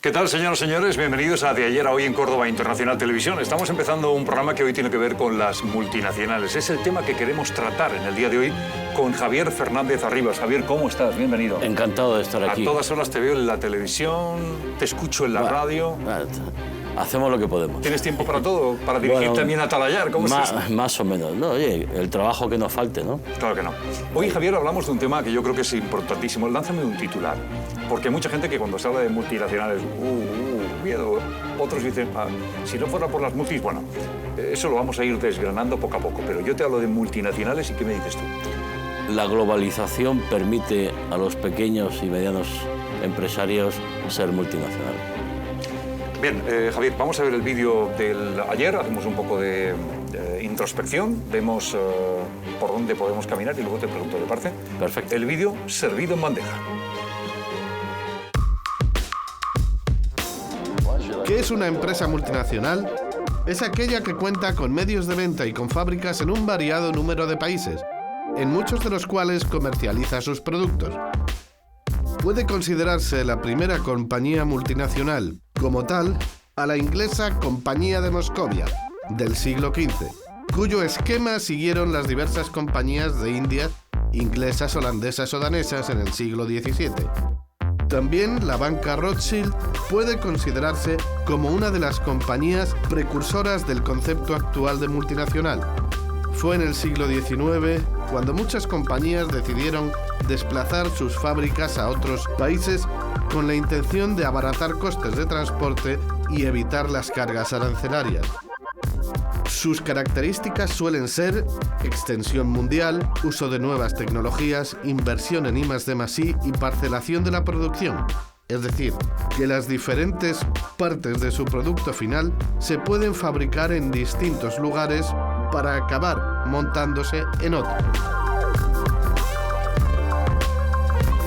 ¿Qué tal, señoras y señores? Bienvenidos a De Ayer a Hoy en Córdoba Internacional Televisión. Estamos empezando un programa que hoy tiene que ver con las multinacionales. Es el tema que queremos tratar en el día de hoy con Javier Fernández Arribas. Javier, ¿cómo estás? Bienvenido. Encantado de estar aquí. A todas horas te veo en la televisión, te escucho en la radio. Hacemos lo que podemos. ¿Tienes tiempo para todo? ¿Para dirigir también a Talayar? ¿Cómo estás? Más o menos. No, oye, el trabajo que nos falte, ¿no? Claro que no. Hoy, Javier, hablamos de un tema que yo creo que es importantísimo. Lánzame un titular. Porque hay mucha gente que cuando se habla de multinacionales, miedo. Otros dicen, si no fuera por las multis, bueno, eso lo vamos a ir desgranando poco a poco. Pero yo te hablo de multinacionales y ¿qué me dices tú? La globalización permite a los pequeños y medianos empresarios ser multinacionales. Bien, Javier, vamos a ver el vídeo del ayer, hacemos un poco de introspección, vemos por dónde podemos caminar y luego te pregunto, ¿te parece? Perfecto. El vídeo servido en bandeja. ¿Qué es una empresa multinacional? Es aquella que cuenta con medios de venta y con fábricas en un variado número de países, en muchos de los cuales comercializa sus productos. Puede considerarse la primera compañía multinacional, como tal, a la inglesa Compañía de Moscovia, del siglo XV, cuyo esquema siguieron las diversas compañías de India, inglesas, holandesas o danesas en el siglo XVII. También la banca Rothschild puede considerarse como una de las compañías precursoras del concepto actual de multinacional. Fue en el siglo XIX cuando muchas compañías decidieron desplazar sus fábricas a otros países con la intención de abaratar costes de transporte y evitar las cargas arancelarias. Sus características suelen ser extensión mundial, uso de nuevas tecnologías, inversión en I+D+I y parcelación de la producción. Es decir, que las diferentes partes de su producto final se pueden fabricar en distintos lugares para acabar montándose en otro.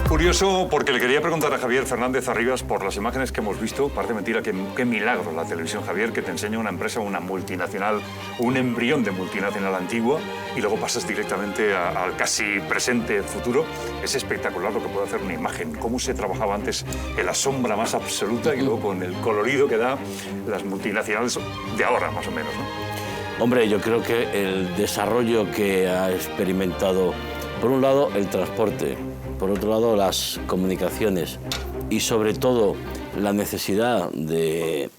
Curioso, porque le quería preguntar a Javier Fernández Arribas por las imágenes que hemos visto. Parece mentira, qué milagro la televisión, Javier, que te enseña una empresa, una multinacional, un embrión de multinacional antigua y luego pasas directamente al casi presente futuro. Es espectacular lo que puede hacer una imagen, cómo se trabajaba antes en la sombra más absoluta y luego con el colorido que da las multinacionales de ahora, más o menos, ¿no? Hombre, yo creo que el desarrollo que ha experimentado, por un lado, el transporte, por otro lado, las comunicaciones y, sobre todo, la necesidad de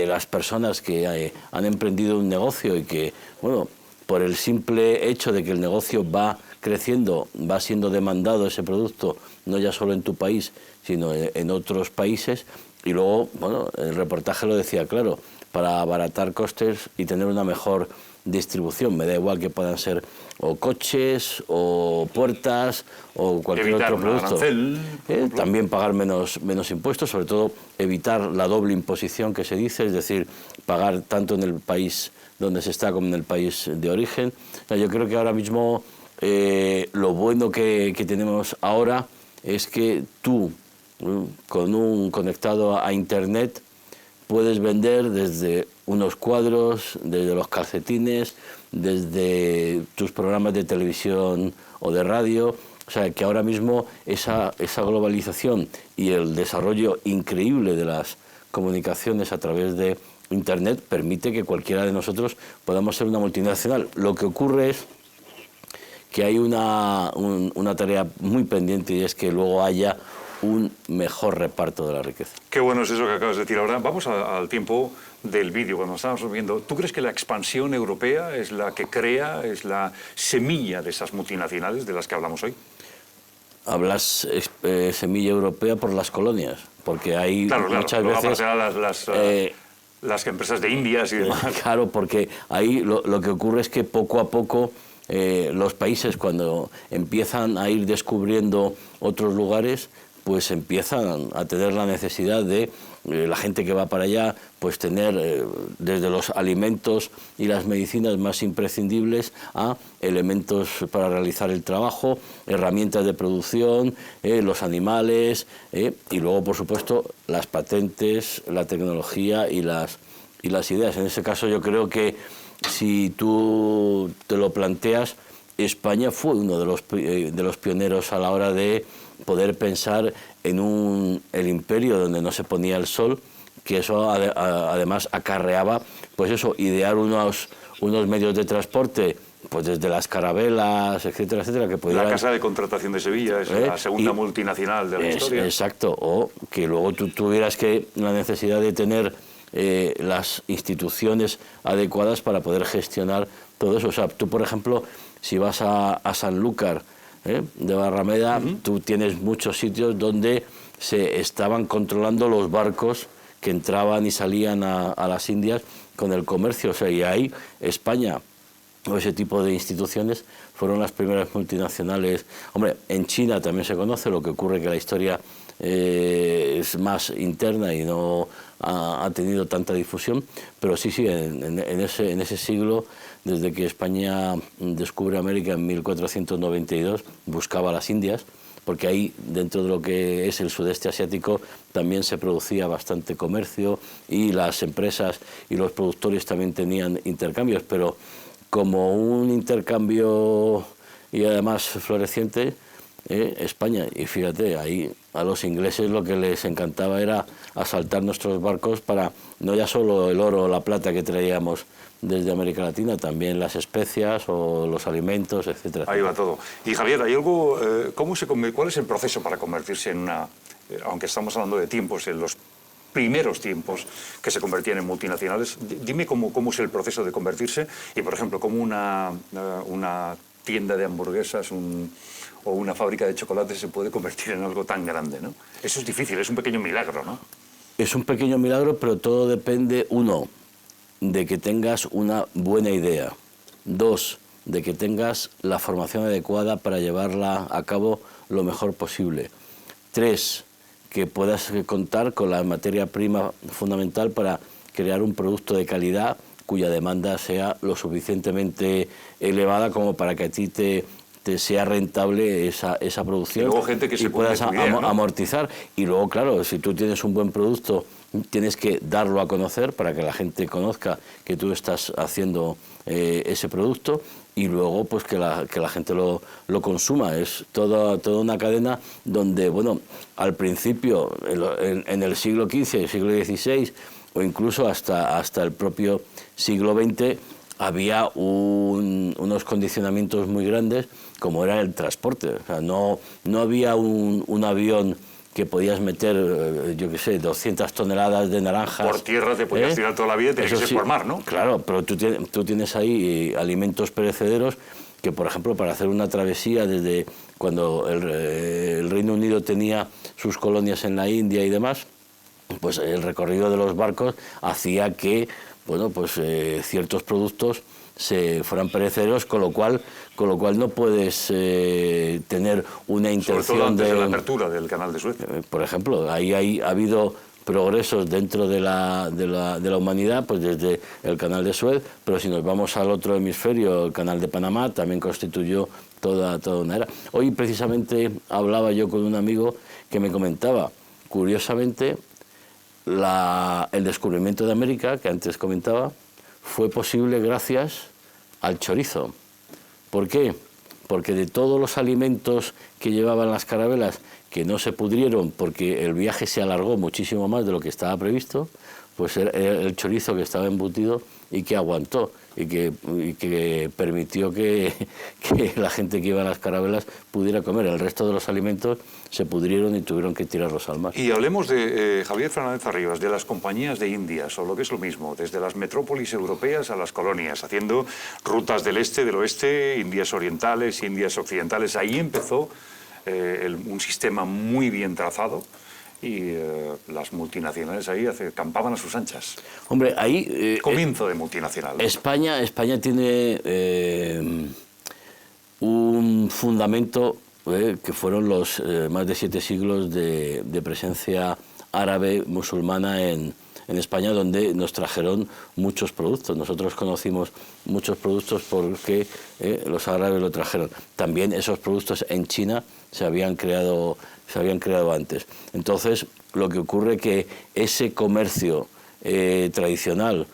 las personas que han emprendido un negocio y que, bueno, por el simple hecho de que el negocio va creciendo, va siendo demandado ese producto, no ya solo en tu país, sino en otros países. Y luego, bueno, el reportaje lo decía claro, para abaratar costes y tener una mejor distribución. Me da igual que puedan ser o coches o puertas o cualquier otro producto. También pagar menos impuestos, sobre todo evitar la doble imposición que se dice, es decir, pagar tanto en el país donde se está como en el país de origen. Yo creo que ahora mismo lo bueno que tenemos ahora es que tú, con un conectado a Internet, puedes vender desde unos cuadros, desde los calcetines, desde tus programas de televisión o de radio. O sea, que ahora mismo esa globalización y el desarrollo increíble de las comunicaciones a través de Internet permite que cualquiera de nosotros podamos ser una multinacional. Lo que ocurre es que hay una tarea muy pendiente y es que luego haya un mejor reparto de la riqueza. Qué bueno es eso que acabas de decir ahora. Vamos al tiempo del vídeo, cuando estábamos viendo. ¿Tú crees que la expansión europea es la que crea, es la semilla de esas multinacionales de las que hablamos hoy? Hablas semilla europea por las colonias, porque hay muchas veces... las empresas de Indias y demás. Claro, porque ahí lo que ocurre es que poco a poco los países, cuando empiezan a ir descubriendo otros lugares, pues empiezan a tener la necesidad de la gente que va para allá, pues tener desde los alimentos y las medicinas más imprescindibles a elementos para realizar el trabajo, herramientas de producción, los animales y luego, por supuesto, las patentes, la tecnología y las ideas. En ese caso yo creo que si tú te lo planteas, España fue uno de los pioneros a la hora de poder pensar en el imperio donde no se ponía el sol, que eso además acarreaba, pues eso, idear unos medios de transporte, pues desde las carabelas, etcétera, etcétera, que pudieran... La Casa de Contratación de Sevilla es la segunda multinacional de la historia. Exacto, o que luego tú tuvieras la necesidad de tener las instituciones adecuadas para poder gestionar todo eso. O sea, tú, por ejemplo, si vas a Sanlúcar de Barrameda, tú tienes muchos sitios donde se estaban controlando los barcos que entraban y salían a las Indias con el comercio. O sea, y ahí España o ese tipo de instituciones fueron las primeras multinacionales. Hombre, en China también se conoce, lo que ocurre que la historia es más interna y no ha tenido tanta difusión, pero sí, en ese siglo, desde que España descubre América en 1492, buscaba las Indias, porque ahí, dentro de lo que es el sudeste asiático, también se producía bastante comercio y las empresas y los productores también tenían intercambios, pero como un intercambio y además floreciente, España, y fíjate, ahí a los ingleses lo que les encantaba era asaltar nuestros barcos para no ya solo el oro o la plata que traíamos desde América Latina, también las especias o los alimentos, etcétera. Ahí va todo. Y Javier, ¿hay algo, cuál es el proceso para convertirse en una, aunque estamos hablando de tiempos, en los primeros tiempos que se convertían en multinacionales, dime cómo es el proceso de convertirse y, por ejemplo, cómo una tienda de hamburguesas o una fábrica de chocolate se puede convertir en algo tan grande, ¿no? Eso es difícil, es un pequeño milagro, ¿no? Es un pequeño milagro, pero todo depende, uno, de que tengas una buena idea. Dos, de que tengas la formación adecuada para llevarla a cabo lo mejor posible. Tres, que puedas contar con la materia prima fundamental para crear un producto de calidad cuya demanda sea lo suficientemente elevada como para que a ti te sea rentable esa producción. Y luego gente que se puedas idea, ¿no? amortizar. Y luego, claro, si tú tienes un buen producto, tienes que darlo a conocer para que la gente conozca que tú estás haciendo ese producto y luego pues que la gente lo consuma. Es toda una cadena donde, bueno, al principio, en el siglo XV, el siglo XVI o incluso hasta el propio siglo XX, había unos condicionamientos muy grandes como era el transporte. O sea, no había un avión que podías meter, yo qué sé, 200 toneladas de naranjas. Por tierra te podías tirar toda la vida y tenías que ser por mar, ¿no? Claro, pero tú tienes ahí alimentos perecederos que, por ejemplo, para hacer una travesía desde cuando el Reino Unido tenía sus colonias en la India y demás, pues el recorrido de los barcos hacía que, bueno, pues ciertos productos se fueran perecederos, con lo cual no puedes tener una intención sobre todo antes de la apertura del canal de Suez. Por ejemplo, ahí ha habido progresos dentro de la humanidad, pues desde el canal de Suez, pero si nos vamos al otro hemisferio, el canal de Panamá también constituyó toda una era. Hoy precisamente hablaba yo con un amigo que me comentaba, curiosamente, el descubrimiento de América, que antes comentaba, fue posible gracias al chorizo. ¿Por qué? Porque de todos los alimentos que llevaban las carabelas, que no se pudrieron porque el viaje se alargó muchísimo más de lo que estaba previsto, pues era el chorizo que estaba embutido y que aguantó y que permitió que la gente que iba a las carabelas pudiera comer. El resto de los alimentos se pudrieron y tuvieron que tirarlos al mar. Y hablemos de Javier Fernández Arribas, de las compañías de Indias, o lo que es lo mismo, desde las metrópolis europeas a las colonias, haciendo rutas del este, del oeste, Indias orientales, Indias occidentales. Ahí empezó un sistema muy bien trazado, y las multinacionales ahí campaban a sus anchas. Hombre, ahí... Comienzo de multinacional. España tiene un fundamento que fueron los más de 7 siglos de presencia árabe musulmana en España, donde nos trajeron muchos productos. Nosotros conocimos muchos productos porque los árabes lo trajeron. También esos productos en China se habían creado antes. Entonces, lo que ocurre es que ese comercio tradicional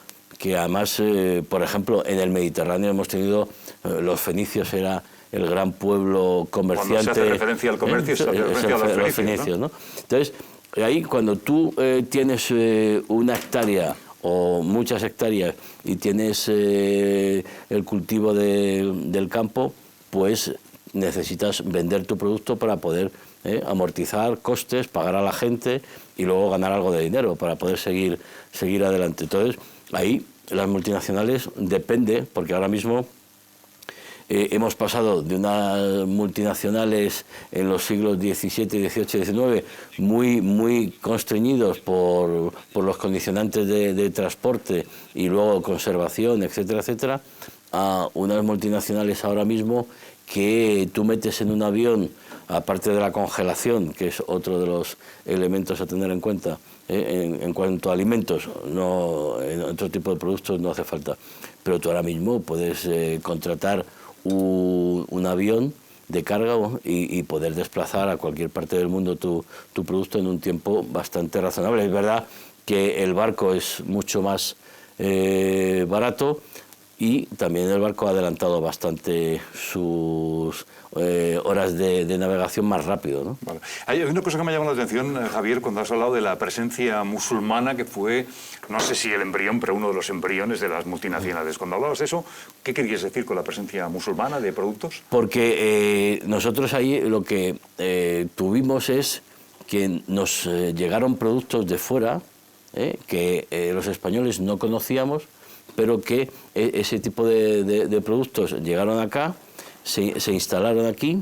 que además, por ejemplo, en el Mediterráneo hemos tenido, los fenicios era el gran pueblo comerciante. Cuando se hace referencia al comercio, se hace referencia a los fenicios, ¿no? Entonces, ahí cuando tú tienes una hectárea o muchas hectáreas y tienes el cultivo del campo, pues necesitas vender tu producto para poder amortizar costes, pagar a la gente y luego ganar algo de dinero para poder seguir adelante. Entonces, ahí las multinacionales depende, porque ahora mismo hemos pasado de unas multinacionales en los siglos XVII, XVIII, XIX muy constreñidos por los condicionantes de transporte y luego conservación, etcétera, etcétera, a unas multinacionales ahora mismo que tú metes en un avión, aparte de la congelación, que es otro de los elementos a tener en cuenta, en cuanto a alimentos, no, en otro tipo de productos no hace falta, pero tú ahora mismo puedes contratar un avión de carga y poder desplazar a cualquier parte del mundo tu producto en un tiempo bastante razonable. Es verdad que el barco es mucho más barato y también el barco ha adelantado bastante sus horas de navegación más rápido, ¿no? Vale. Hay una cosa que me ha llamado la atención, Javier, cuando has hablado de la presencia musulmana, que fue, no sé si el embrión, pero uno de los embriones de las multinacionales. Cuando hablabas de eso, ¿qué querías decir con la presencia musulmana de productos? Porque nosotros ahí lo que tuvimos es que nos llegaron productos de fuera, que los españoles no conocíamos, pero que ese tipo de productos llegaron acá, se instalaron aquí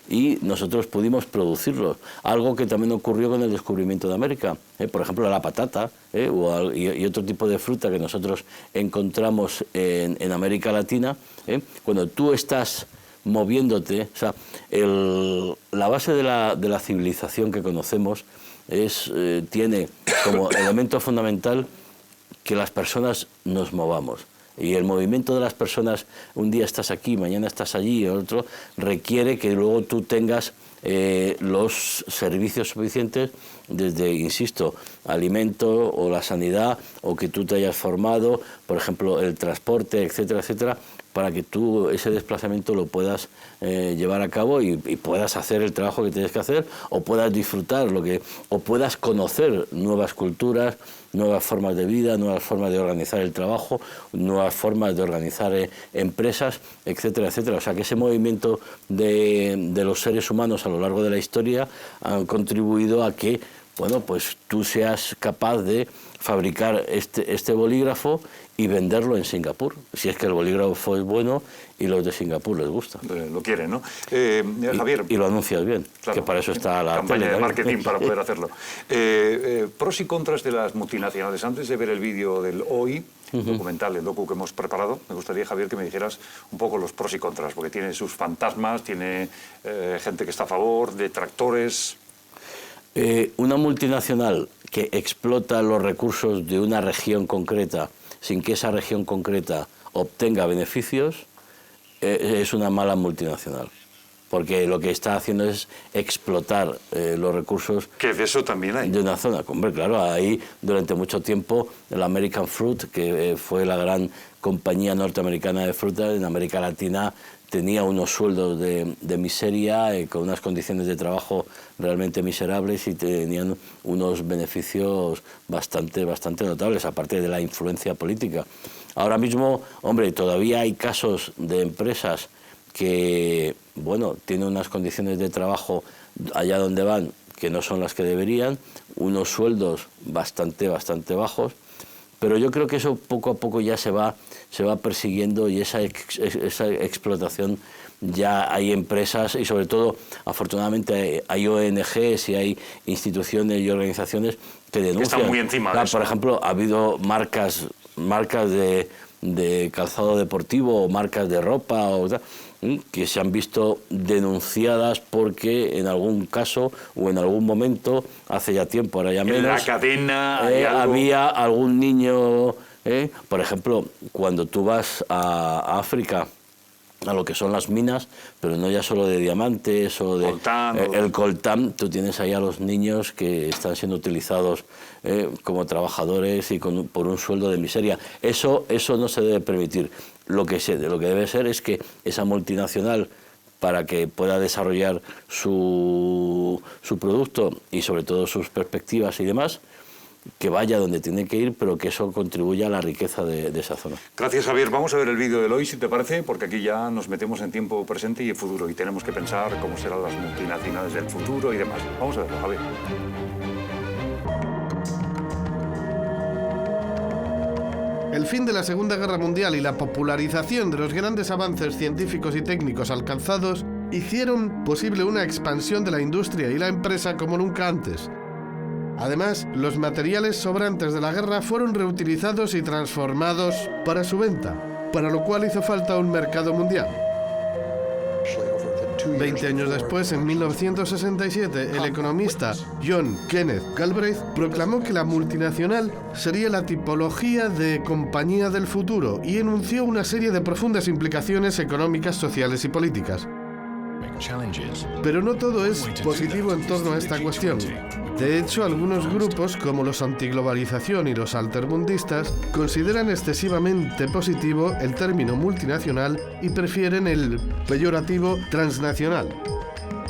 y nosotros pudimos producirlos. Algo que también ocurrió con el descubrimiento de América. Por ejemplo, la patata y otro tipo de fruta que nosotros encontramos en América Latina. Cuando tú estás moviéndote, o sea, la base de la civilización que conocemos tiene como elemento fundamental que las personas nos movamos. Y el movimiento de las personas, un día estás aquí, mañana estás allí, el otro, requiere que luego tú tengas los servicios suficientes desde, insisto, alimento o la sanidad, o que tú te hayas formado, por ejemplo, el transporte, etcétera, etcétera, para que tú ese desplazamiento lo puedas llevar a cabo y puedas hacer el trabajo que tienes que hacer, o puedas disfrutar o puedas conocer nuevas culturas, nuevas formas de vida, nuevas formas de organizar el trabajo, nuevas formas de organizar empresas, etcétera, etcétera. O sea, que ese movimiento de los seres humanos a lo largo de la historia han contribuido a que, bueno, pues tú seas capaz de fabricar este bolígrafo y venderlo en Singapur, si es que el bolígrafo es bueno y los de Singapur les gusta. Lo quieren, ¿no? Javier. Y lo anuncias bien, claro, que para eso está la campaña de marketing para poder hacerlo. Pros y contras de las multinacionales. Antes de ver el vídeo del hoy, documental, el docu que hemos preparado, me gustaría, Javier, que me dijeras un poco los pros y contras, porque tiene sus fantasmas, tiene gente que está a favor, detractores. Una multinacional que explota los recursos de una región concreta sin que esa región concreta obtenga beneficios, es una mala multinacional. Porque lo que está haciendo es explotar los recursos... Que de eso también hay. De una zona. Hombre, claro, ahí durante mucho tiempo el American Fruit, que fue la gran compañía norteamericana de fruta, en América Latina tenía unos sueldos de miseria, con unas condiciones de trabajo realmente miserables, y tenían unos beneficios bastante notables, aparte de la influencia política. Ahora mismo, hombre, todavía hay casos de empresas que, bueno, tienen unas condiciones de trabajo allá donde van que no son las que deberían, unos sueldos bastante bajos, pero yo creo que eso poco a poco ya se va persiguiendo, y esa explotación, ya hay empresas y sobre todo, afortunadamente, hay ONGs y hay instituciones y organizaciones que denuncian. Están muy encima de eso. Por ejemplo, ha habido marcas de calzado deportivo o marcas de ropa que se han visto denunciadas porque en algún caso o en algún momento, hace ya tiempo, ahora ya menos, en la cadena había algún niño, por ejemplo, cuando tú vas a África a lo que son las minas, pero no ya solo de diamantes o de el coltán. Tú tienes ahí a los niños que están siendo utilizados como trabajadores y por un sueldo de miseria. Eso no se debe permitir. Lo que debe ser es que esa multinacional, para que pueda desarrollar su producto y sobre todo sus perspectivas y demás, que vaya donde tiene que ir, pero que eso contribuya a la riqueza de esa zona. Gracias, Javier. Vamos a ver el vídeo de hoy, si te parece, porque aquí ya nos metemos en tiempo presente y en futuro y tenemos que pensar cómo serán las multinacionales del futuro y demás. Vamos a verlo, Javier. El fin de la Segunda Guerra Mundial y la popularización de los grandes avances científicos y técnicos alcanzados hicieron posible una expansión de la industria y la empresa como nunca antes. Además, los materiales sobrantes de la guerra fueron reutilizados y transformados para su venta, para lo cual hizo falta un mercado mundial. 20 años después, en 1967, el economista John Kenneth Galbraith proclamó que la multinacional sería la tipología de compañía del futuro y enunció una serie de profundas implicaciones económicas, sociales y políticas. Pero no todo es positivo en torno a esta cuestión. De hecho, algunos grupos, como los antiglobalización y los altermundistas, consideran excesivamente positivo el término multinacional y prefieren el peyorativo transnacional.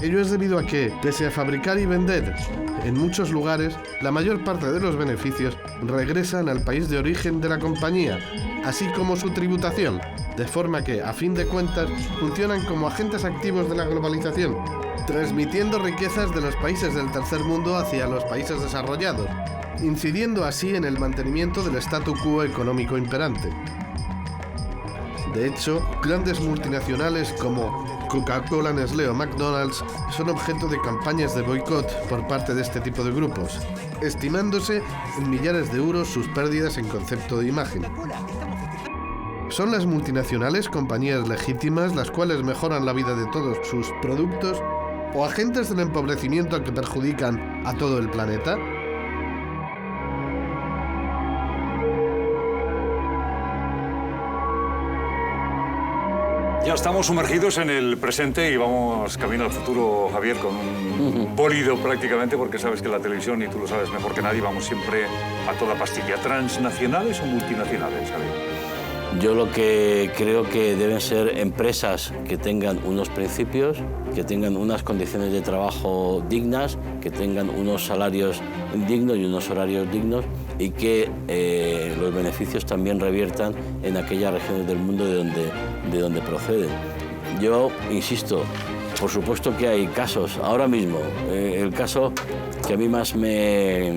Ello es debido a que, pese a fabricar y vender en muchos lugares, la mayor parte de los beneficios regresan al país de origen de la compañía, así como su tributación, de forma que, a fin de cuentas, funcionan como agentes activos de la globalización, transmitiendo riquezas de los países del tercer mundo hacia los países desarrollados, incidiendo así en el mantenimiento del statu quo económico imperante. De hecho, grandes multinacionales como Coca-Cola, Nestlé o McDonald's son objeto de campañas de boicot por parte de este tipo de grupos, estimándose en millares de euros sus pérdidas en concepto de imagen. ¿Son las multinacionales compañías legítimas las cuales mejoran la vida de todos sus productos o agentes del empobrecimiento que perjudican a todo el planeta? Ya estamos sumergidos en el presente y vamos camino al futuro, Javier, con un bólido prácticamente, porque sabes que la televisión, y tú lo sabes mejor que nadie, vamos siempre a toda pastilla. ¿Transnacionales o multinacionales, Javier? Yo lo que creo que deben ser empresas que tengan unos principios, que tengan unas condiciones de trabajo dignas, que tengan unos salarios dignos y unos horarios dignos y que los beneficios también reviertan en aquellas regiones del mundo de donde proceden. Yo insisto, por supuesto que hay casos, ahora mismo, el caso que a mí más me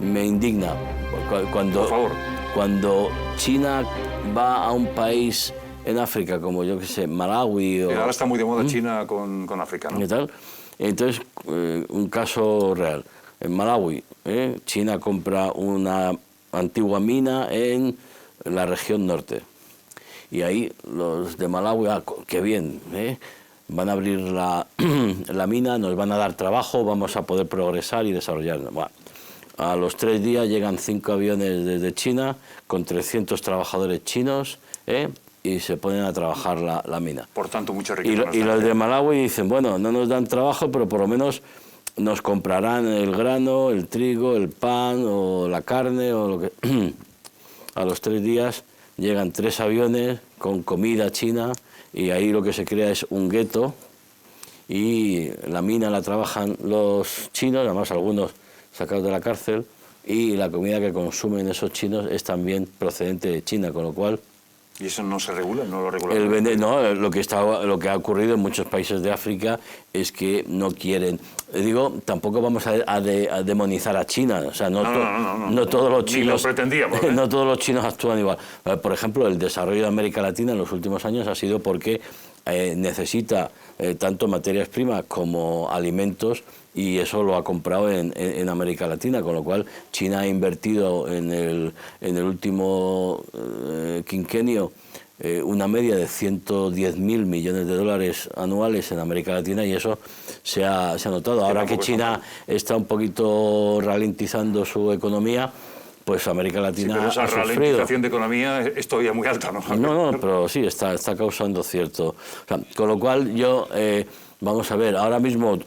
indigna, Por favor. Cuando China va a un país en África, como yo que sé, Malawi o... Ahora está muy de moda China con África, ¿no? ¿Qué tal? Entonces, un caso real. En Malawi, China compra una antigua mina en la región norte. Y ahí los de Malawi, qué bien, van a abrir la mina, nos van a dar trabajo, vamos a poder progresar y desarrollarnos. Bueno, a los 3 días llegan 5 aviones desde China con 300 trabajadores chinos y se ponen a trabajar la mina. Por tanto, mucha riqueza. Y los de Malawi dicen, bueno, no nos dan trabajo, pero por lo menos nos comprarán el grano, el trigo, el pan o la carne o lo que... A los 3 días llegan 3 aviones con comida china y ahí lo que se crea es un gueto y la mina la trabajan los chinos, además algunos sacados de la cárcel, y la comida que consumen esos chinos es también procedente de China, con lo cual... ¿Y eso no se regula? ¿No lo regula? Lo que ha ocurrido en muchos países de África es que no quieren... Digo, tampoco vamos a demonizar a China, o sea, no todos los chinos... Ni lo pretendíamos, No todos los chinos actúan igual. Por ejemplo, el desarrollo de América Latina en los últimos años ha sido porque necesita tanto materias primas como alimentos, y eso lo ha comprado en América Latina, con lo cual China ha invertido en el último quinquenio una media de 110.000 millones de dólares anuales en América Latina, y eso se ha notado. Ahora que China está un poquito ralentizando su economía, pues América Latina pero esa ha sufrido. ralentización de economía es todavía muy alta, ¿no? No, pero sí, está causando cierto... O sea, con lo cual yo, vamos a ver, ahora mismo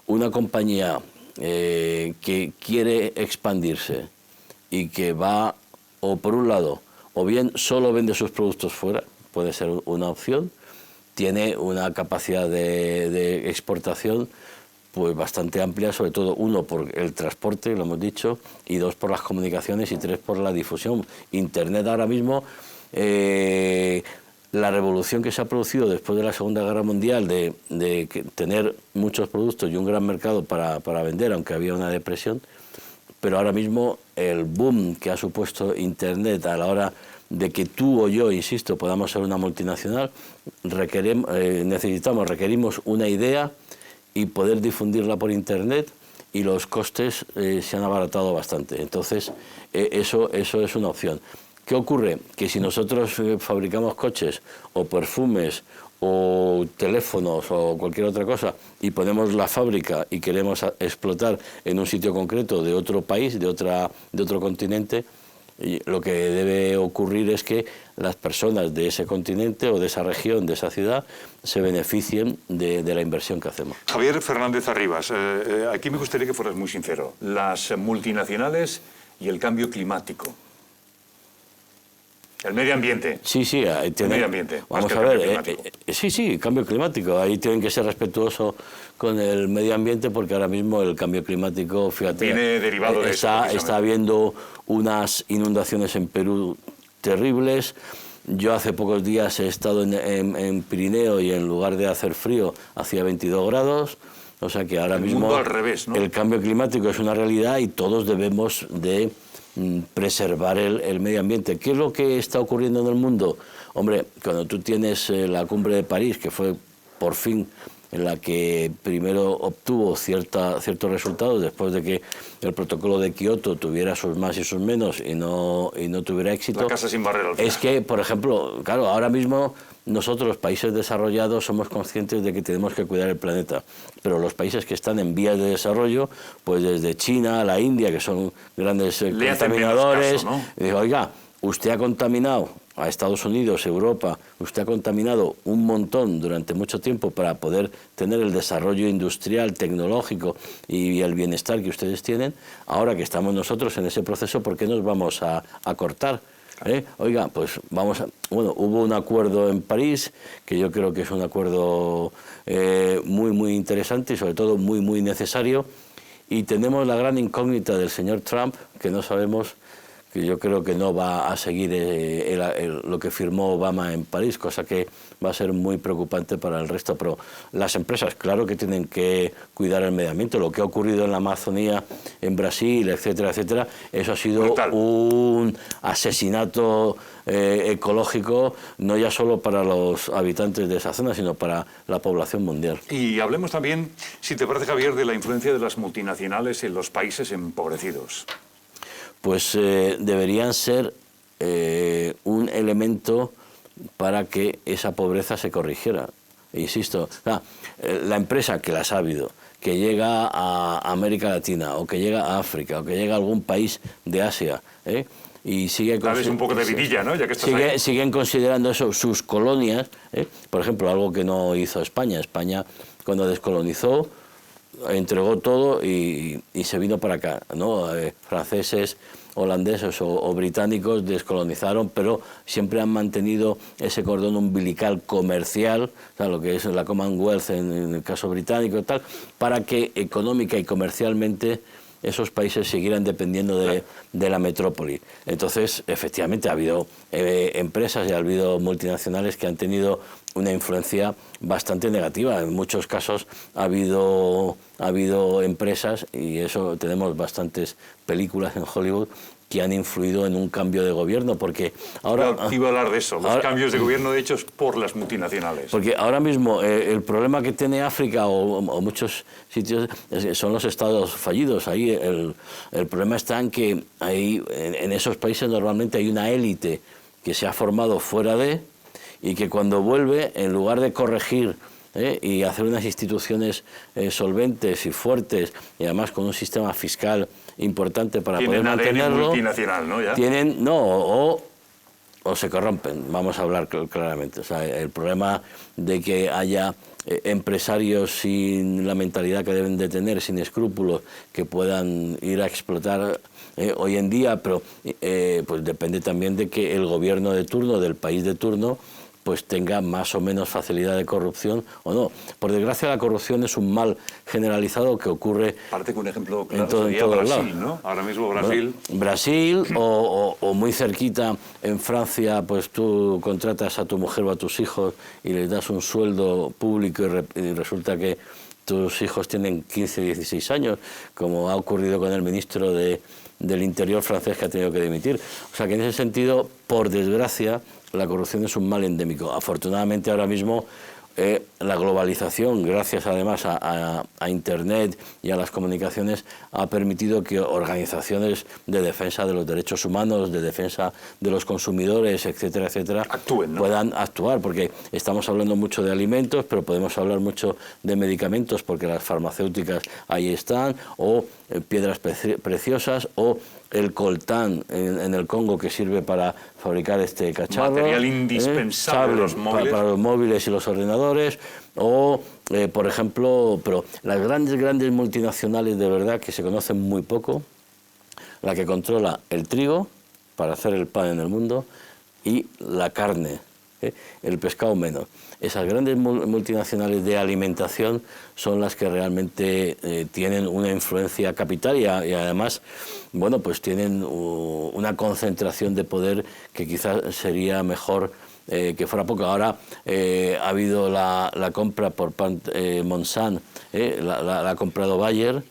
una compañía que quiere expandirse y que va, o por un lado, o bien solo vende sus productos fuera, puede ser una opción, tiene una capacidad de exportación pues bastante amplia, sobre todo, uno, por el transporte, lo hemos dicho, y dos, por las comunicaciones, y tres, por la difusión. Internet ahora mismo, la revolución que se ha producido después de la Segunda Guerra Mundial, de tener muchos productos y un gran mercado para vender, aunque había una depresión, pero ahora mismo el boom que ha supuesto Internet a la hora de que tú o yo, insisto, podamos ser una multinacional, requerimos una idea y poder difundirla por Internet, y los costes se han abaratado bastante. Entonces, eso es una opción. ¿Qué ocurre? Que si nosotros fabricamos coches o perfumes o teléfonos o cualquier otra cosa y ponemos la fábrica y queremos explotar en un sitio concreto de otro país, de otro continente, y lo que debe ocurrir es que las personas de ese continente o de esa región, de esa ciudad, se beneficien de la inversión que hacemos. Javier Fernández Arribas, aquí me gustaría que fueras muy sincero. Las multinacionales y el cambio climático. El medio ambiente. Sí, ahí tiene, el medio ambiente. Vamos a ver, sí, cambio climático. Ahí tienen que ser respetuosos con el medio ambiente, porque ahora mismo el cambio climático, fíjate, viene derivado de eso. Está habiendo unas inundaciones en Perú terribles. Yo hace pocos días he estado en Pirineo y en lugar de hacer frío hacía 22 grados. O sea que ahora mismo mundo al revés, ¿no? El cambio climático es una realidad y todos debemos de preservar el medio ambiente. ¿Qué es lo que está ocurriendo en el mundo? Hombre, cuando tú tienes la cumbre de París, que fue por fin en la que primero obtuvo ciertos resultados después de que el protocolo de Kioto tuviera sus más y sus menos y no tuviera éxito. La casa sin barrera al final. Es que, por ejemplo, claro, ahora mismo nosotros, los países desarrollados, somos conscientes de que tenemos que cuidar el planeta, pero los países que están en vías de desarrollo, pues desde China a la India, que son grandes contaminadores, caso, ¿no? Digo, oiga, usted ha contaminado a Estados Unidos, Europa, usted ha contaminado un montón durante mucho tiempo para poder tener el desarrollo industrial, tecnológico y el bienestar que ustedes tienen. Ahora que estamos nosotros en ese proceso, ¿por qué nos vamos a cortar? Oiga, pues hubo un acuerdo en París, que yo creo que es un acuerdo muy interesante y sobre todo muy necesario, y tenemos la gran incógnita del señor Trump, que no sabemos, que yo creo que no va a seguir lo que firmó Obama en París, cosa que va a ser muy preocupante para el resto. Pero las empresas, claro que tienen que cuidar el medio ambiente. Lo que ha ocurrido en la Amazonía, en Brasil, etcétera, eso ha sido brutal. Un asesinato ecológico, no ya solo para los habitantes de esa zona, sino para la población mundial. Y hablemos también, si te parece, Javier, de la influencia de las multinacionales en los países empobrecidos. Pues deberían ser un elemento para que esa pobreza se corrigiera. Insisto, la empresa que las ha habido, que llega a América Latina, o que llega a África, o que llega a algún país de Asia, y sigue un poco de vidilla, ¿no? Ya que estás siguen considerando eso sus colonias. Por ejemplo, algo que no hizo España. España, cuando descolonizó, entregó todo y se vino para acá, ¿no? Franceses, holandeses o británicos descolonizaron, pero siempre han mantenido ese cordón umbilical comercial, o sea, lo que es la Commonwealth en el caso británico y tal, para que económica y comercialmente esos países siguieran dependiendo de la metrópoli. Entonces, efectivamente, ha habido empresas y ha habido multinacionales que han tenido una influencia bastante negativa. En muchos casos ha habido empresas, y eso tenemos bastantes películas en Hollywood, que han influido en un cambio de gobierno, porque ahora... Iba a hablar de eso, los cambios de gobierno hechos por las multinacionales. Porque ahora mismo el problema que tiene África o muchos sitios son los estados fallidos. Ahí el problema está en que en esos países normalmente hay una élite que se ha formado fuera de, y que cuando vuelve, en lugar de corregir y hacer unas instituciones solventes y fuertes, y además con un sistema fiscal importante para poder mantenerlo. ADN multinacional, ¿no? ¿Ya? Tienen, no, o se corrompen, vamos a hablar claramente. O sea, el problema de que haya empresarios sin la mentalidad que deben de tener, sin escrúpulos, que puedan ir a explotar hoy en día, pero pues depende también de que el gobierno de turno, del país de turno, pues tenga más o menos facilidad de corrupción o no. Por desgracia, la corrupción es un mal generalizado que ocurre. Parece que un ejemplo claro en sería todo Brasil, ¿no? Ahora mismo Brasil. Bueno, Brasil o muy cerquita en Francia, pues tú contratas a tu mujer o a tus hijos y les das un sueldo público y resulta que tus hijos tienen 15, 16 años, como ha ocurrido con el ministro del Interior francés que ha tenido que dimitir. O sea que en ese sentido, por desgracia, la corrupción es un mal endémico. Afortunadamente ahora mismo la globalización, gracias además a Internet y a las comunicaciones, ha permitido que organizaciones de defensa de los derechos humanos, de defensa de los consumidores, etcétera, etcétera, actúen, ¿no? Puedan actuar, porque estamos hablando mucho de alimentos, pero podemos hablar mucho de medicamentos, porque las farmacéuticas ahí están, o piedras preciosas, o el coltán en el Congo, que sirve para fabricar este cacharro. Material indispensable para los móviles y los ordenadores. O, por ejemplo, pero las grandes multinacionales de verdad que se conocen muy poco, la que controla el trigo para hacer el pan en el mundo y la carne, el pescado menos. Esas grandes multinacionales de alimentación son las que realmente tienen una influencia capital y además, bueno, pues tienen una concentración de poder que quizás sería mejor que fuera poco. Ahora ha habido la compra por Monsanto, la ha comprado Bayer,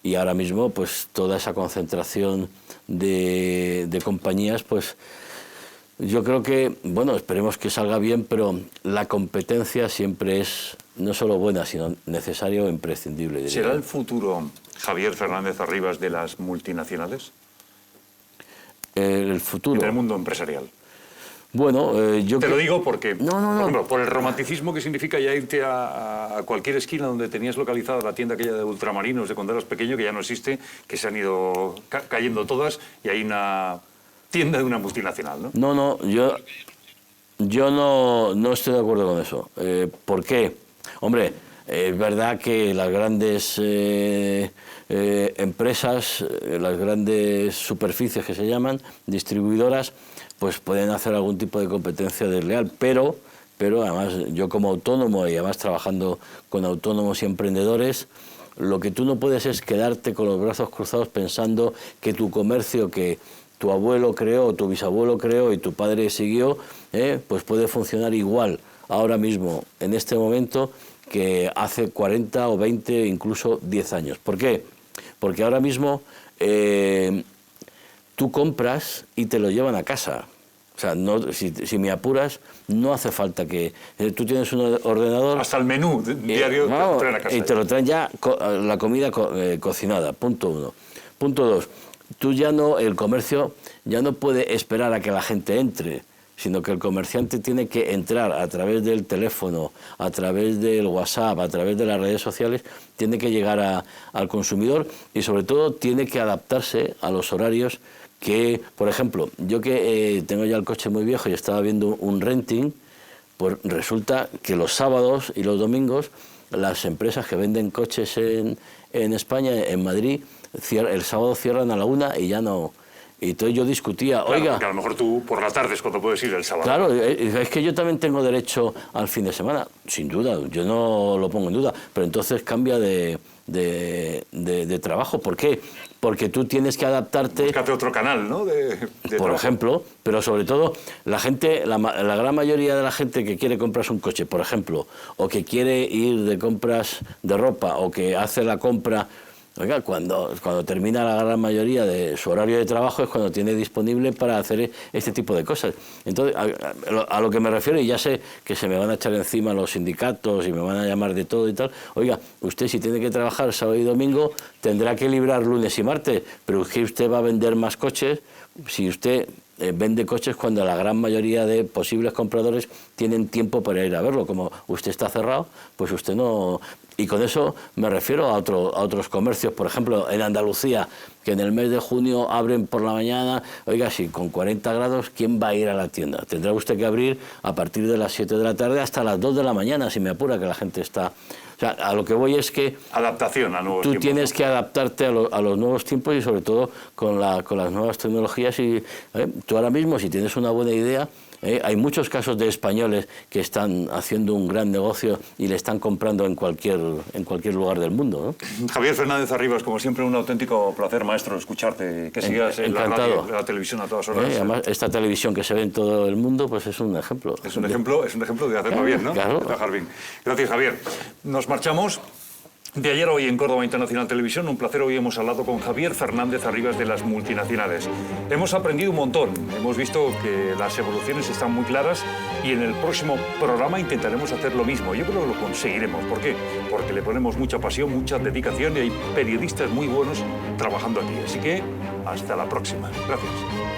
y ahora mismo pues toda esa concentración de compañías, pues yo creo que, bueno, esperemos que salga bien, pero la competencia siempre es no solo buena, sino necesaria o imprescindible, diría. ¿Será el futuro Javier Fernández Arribas de las multinacionales? El futuro. En el mundo empresarial. Bueno, yo... Te lo digo porque, No. por ejemplo, por el romanticismo que significa ya irte a cualquier esquina donde tenías localizada la tienda aquella de ultramarinos de cuando eras pequeño, que ya no existe, que se han ido cayendo todas, y hay una tienda de una multinacional, ¿no? No, yo no estoy de acuerdo con eso. ¿Por qué? Hombre, es verdad que las grandes empresas, las grandes superficies que se llaman, distribuidoras, pues pueden hacer algún tipo de competencia desleal, pero además yo como autónomo y además trabajando con autónomos y emprendedores, lo que tú no puedes es quedarte con los brazos cruzados pensando que tu comercio, que tu abuelo creó, tu bisabuelo creó y tu padre siguió, pues puede funcionar igual ahora mismo, en este momento, que hace 40 o 20, incluso 10 años. ¿Por qué? Porque ahora mismo tú compras y te lo llevan a casa. O sea, no, si me apuras, no hace falta que... tú tienes un ordenador... Hasta el menú diario te lo traen a casa. Y te lo traen ya la comida cocinada, punto 1. Punto 2. Tú ya no, el comercio ya no puede esperar a que la gente entre, sino que el comerciante tiene que entrar a través del teléfono, a través del WhatsApp, a través de las redes sociales, tiene que llegar al consumidor y sobre todo tiene que adaptarse a los horarios que, por ejemplo, yo que tengo ya el coche muy viejo y estaba viendo un renting, pues resulta que los sábados y los domingos las empresas que venden coches en España, en Madrid, el sábado cierran a la 1 y ya no... Y entonces yo discutía, claro, oiga... Porque a lo mejor tú por la tarde es cuando puedes ir el sábado. Claro, es que yo también tengo derecho al fin de semana, sin duda, yo no lo pongo en duda, pero entonces cambia de trabajo. ¿Por qué? Porque tú tienes que adaptarte... Búscate otro canal, ¿no? Por ejemplo, pero sobre todo la gente, la gran mayoría de la gente que quiere comprarse un coche, por ejemplo, o que quiere ir de compras de ropa, o que hace la compra... Oiga, cuando termina la gran mayoría de su horario de trabajo es cuando tiene disponible para hacer este tipo de cosas. Entonces, a lo que me refiero, y ya sé que se me van a echar encima los sindicatos y me van a llamar de todo y tal, oiga, usted si tiene que trabajar sábado y domingo tendrá que librar lunes y martes, pero es que usted va a vender más coches si usted vende coches cuando la gran mayoría de posibles compradores tienen tiempo para ir a verlo. Como usted está cerrado, pues usted no... Y con eso me refiero a otros comercios, por ejemplo, en Andalucía, que en el mes de junio abren por la mañana. Oiga, si con 40 grados, ¿quién va a ir a la tienda? Tendrá usted que abrir a partir de las 7 de la tarde hasta las 2 de la mañana, si me apura, que la gente está... O sea, a lo que voy es que... Adaptación a nuevos tiempos. Tú tienes que adaptarte a los nuevos tiempos y sobre todo con las nuevas tecnologías. Y tú ahora mismo, si tienes una buena idea... hay muchos casos de españoles que están haciendo un gran negocio y le están comprando en cualquier lugar del mundo, ¿no? Javier Fernández Arribas, como siempre, un auténtico placer, maestro, escucharte, que sigas en la radio, en la televisión a todas horas. Además, esta televisión que se ve en todo el mundo, pues es un ejemplo. Es un ejemplo de hacerlo bien, ¿no? Claro. Gracias, Javier. Nos marchamos. De ayer a hoy en Córdoba Internacional Televisión, un placer. Hoy hemos hablado con Javier Fernández Arribas de las multinacionales. Hemos aprendido un montón, hemos visto que las evoluciones están muy claras y en el próximo programa intentaremos hacer lo mismo. Yo creo que lo conseguiremos. ¿Por qué? Porque le ponemos mucha pasión, mucha dedicación y hay periodistas muy buenos trabajando aquí. Así que hasta la próxima. Gracias.